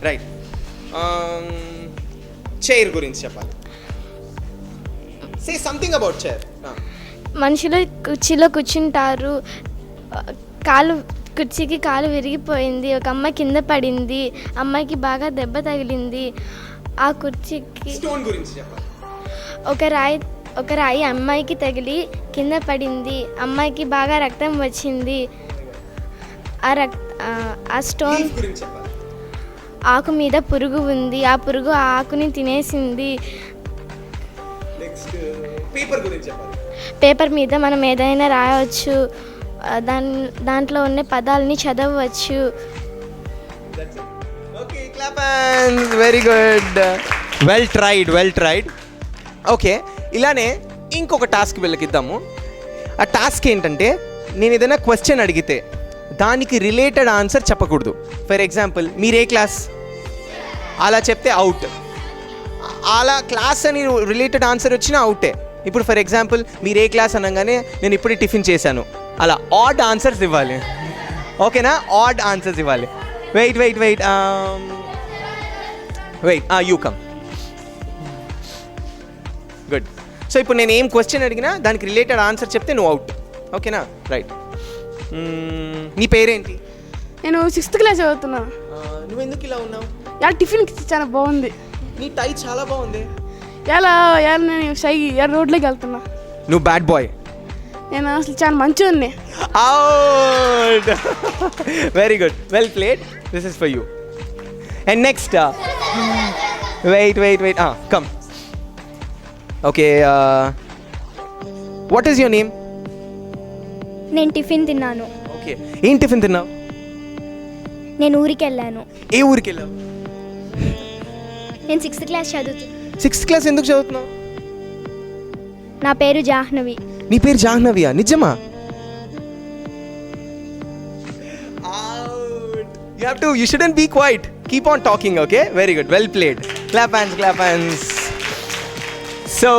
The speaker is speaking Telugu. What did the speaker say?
రైట్. చైర్ గురించి చెప్పాలి. Say something about chair. మనుషులు కుర్చీలో కూర్చుంటారు, కుర్చీకి కాలు విరిగిపోయింది, ఒక అమ్మాయి కింద పడింది, అమ్మాయికి బాగా దెబ్బ తగిలింది. ఆ కుర్చీకి స్టోన్ గురించి చెప్పాలి. ఒక రాయి అమ్మాయికి తగిలి కింద పడింది, అమ్మాయికి బాగా రక్తం వచ్చింది. ఆ స్టోన్ గురించి చెప్పాలి. ఆకు మీద పురుగు ఉంది, ఆ పురుగు ఆ ఆకుని తినేసింది. నెక్స్ట్ పేపర్ గురించి చెప్పాలి. పేపర్ మీద మనం ఏదైనా రాయవచ్చు, దాంట్లో ఉన్న పదాలని చదవచ్చు. Okay, clap hands. Very good, well tried. Okay, ఇలానే ఇంకొక టాస్క్ వెళ్ళకిద్దాము. ఆ టాస్క్ ఏంటంటే, నేను ఏదైనా క్వశ్చన్ అడిగితే దానికి రిలేటెడ్ ఆన్సర్ చెప్పకూడదు. ఫర్ ఎగ్జాంపుల్, మీరు ఏ క్లాస్ అలా చెప్తే అవుట్. అలా క్లాస్ అని రిలేటెడ్ ఆన్సర్ వచ్చినా అవుటే. ఇప్పుడు ఫర్ ఎగ్జాంపుల్, మీరు ఏ క్లాస్ అనగానే నేను ఇప్పుడే టిఫిన్ చేశాను, అలా ఆడ్ ఆన్సర్స్ ఇవ్వాలి. ఓకేనా? ఆడ్ ఆన్సర్స్ ఇవ్వాలి. Wait you come. Good. So ఇప్పుడు నేను ఏం క్వశ్చన్ అడిగినా దానికి రిలేటెడ్ ఆన్సర్ చెప్తే నువ్వు అవుట్. ఓకేనా? రైట్. నీ పేరేంటి? నేను 6th క్లాస్ చదువుతున్నా. నువ్వు ఎందుకు ఇలా ఉన్నావు? ఇలా టిఫిన్ చాలా బాగుంది. నీ టై చాలా బాగుంది. ఎలా నేను రోడ్లోకి వెళ్తున్నా. నువ్వు బ్యాడ్ బాయ్. నేను అసలు చాలా మంచివాడిని. Out. Very good, well played. This is for you. And next, wait come. Okay, what is your name? నేను టిఫిన్ తిన్నాను. ఓకే, ఏం టిఫిన్ తిన్నావు? నేను ఊరికి వెళ్ళాను. ఏ ఊరికి వెళ్ళావు? నేను 6th క్లాస్ చదువుతున్నాను. 6th క్లాస్ ఎందుకు చదువుతున్నావు? నా పేరు జాహ్నవి. నీ పేరు జాహ్నవియా? నిజమా? You shouldn't be quiet. Keep on talking, okay? Very good. Well played. Clap hands. So